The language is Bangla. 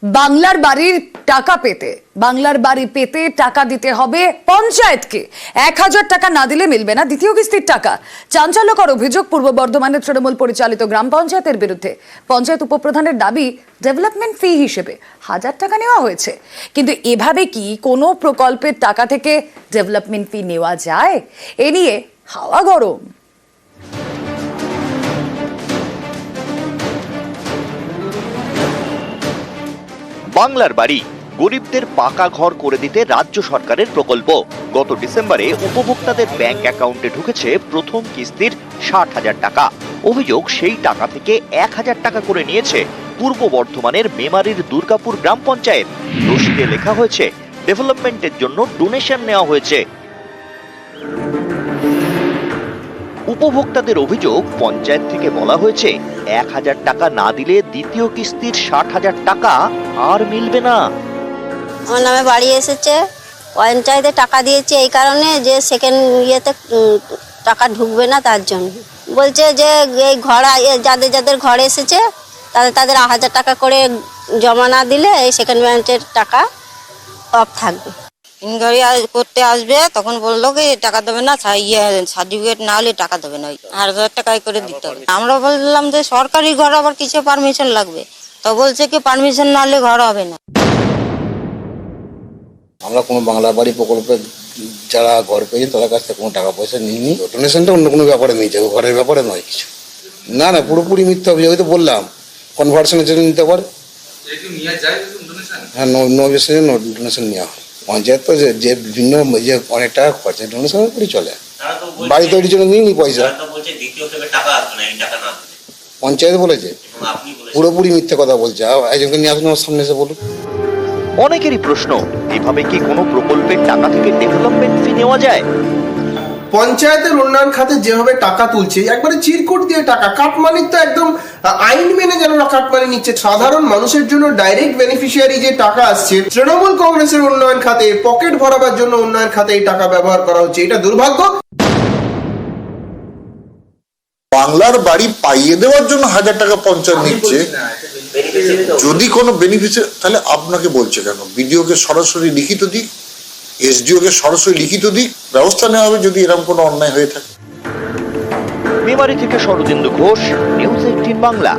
বাংলার বাড়ির টাকা পেতে টাকা দিতে হবে পঞ্চায়েতকে। 1000 টাকা না দিলে মিলবে না দ্বিতীয় কিস্তির টাকা। চাঞ্চল্যকর অভিযোগ পূর্ব বর্ধমানের তৃণমূল পরিচালিত গ্রাম পঞ্চায়েতের বিরুদ্ধে। পঞ্চায়েত উপপ্রধানের দাবি ডেভেলপমেন্ট ফি হিসেবে 1000 টাকা নেওয়া হয়েছে, কিন্তু এভাবে কি কোনো প্রকল্পের টাকা থেকে ডেভেলপমেন্ট ফি নেওয়া যায়? এ নিয়ে হাওয়া গরম। বাংলার বাড়ি গরিবদের পাকা ঘর করে দিতে রাজ্য সরকারের প্রকল্প। গত ডিসেম্বরে উপভোক্তাদের ব্যাংক অ্যাকাউন্টে ঢুকেছে প্রথম কিস্তির 60,000 টাকা। অভিযোগ সেই টাকা থেকে 1000 টাকা করে নিয়েছে পূর্ব বর্ধমানের মেমারির দুর্গাপুর গ্রাম পঞ্চায়েত। রসিদে লেখা হয়েছে ডেভেলপমেন্টের জন্য ডোনেশন নেওয়া হয়েছে। উপভোক্তাদের অভিযোগ, পঞ্চায়েত থেকে বলা হয়েছে 1000 টাকা না দিলে দ্বিতীয় কিস্তির 60,000 টাকা আর মিলবে না। আমার নামে বাড়ি এসেছে, পঞ্চায়েতে টাকা দিয়েছে এই কারণে যে সেকেন্ড ইয়েতে টাকা ঢুকবে না, তার জন্য বলছে যে এই ঘর যাদের যাদের ঘরে এসেছে তাদের 1000 টাকা করে জমা না দিলে এই সেকেন্ড ব্যাংকের টাকা অফ থাকবে। ইনকোয়ারি করতে আসবে তখন বললো কি টাকা দেবে না, সার্টিফিকেট না হলে টাকা দেবে না, 1000 টাকায় করে দিতে হবে। আমরা বললাম যে সরকারি ঘর আবার কিছু পারমিশন লাগবে, তো বলছে কি পারমিশন না হলে ঘর হবে না। আমরা কোনো বাংলা বাড়ি প্রকল্পে যারা ঘর পেয়েছে তাদের কাছ থেকে কোনো টাকা পয়সা নিইনি। ডোনেশনটা অন্য কোনো ব্যাপারে নিয়েছে, ঘরের ব্যাপারে নয় কিছু। না না, পুরোপুরি মিথ্যা অভিযোগ। তো বললাম কনভার্সনের জন্য নিতে পারে। হ্যাঁ, নো বেসিসে ডোনেশন নেওয়া হয়। পঞ্চায়েত তো যে বিভিন্ন যে অনেক টাকা খরচা ডোনেশনের উপরই চলে। বাড়ি তৈরির জন্য নিইনি পয়সা, পঞ্চায়েত বলেছে। পুরোপুরি মিথ্যে কথা বলছে। একজনকে নিয়ে আসুন আমার সামনে এসে বলুন। অনেকেরই প্রশ্ন, এভাবে কি কোনো প্রকল্পের টাকা থেকে ডেভেলপমেন্ট ফি নেওয়া যায়? পঞ্চায়েতের উন্নয়ন খাতে যেভাবে টাকা তুলছে, একবারে চিরকুট দিয়ে টাকা, কাটমানি তো একদম আইন মেনে যেন কাটমানি নিচ্ছে। সাধারণ মানুষের জন্য ডাইরেক্ট বেনিফিশিয়ারি যে টাকা আসছে, তৃণমূল কংগ্রেসের উন্নয়ন খাতে পকেট ভরাবার জন্য উন্নয়ন খাতে এই টাকা ব্যবহার করা হচ্ছে। এটা দুর্ভাগ্য। বাংলার বাড়ি পাইয়ে দেওয়ার জন্য 1000 টাকা পঞ্চায়েত নিচ্ছে। যদি কোনো বেনিফিশিয়ারি, তাহলে আপনাকে বলছে কেন? বিডিও কে সরাসরি লিখিত দিক, এসডিও কে সরাসরি লিখিত দিক, ব্যবস্থা নেওয়া হবে যদি এরকম কোনো অন্যায় হয়ে থাকে। মেমারি থেকে শরদিন্দু ঘোষ, নিউজ 18 বাংলা।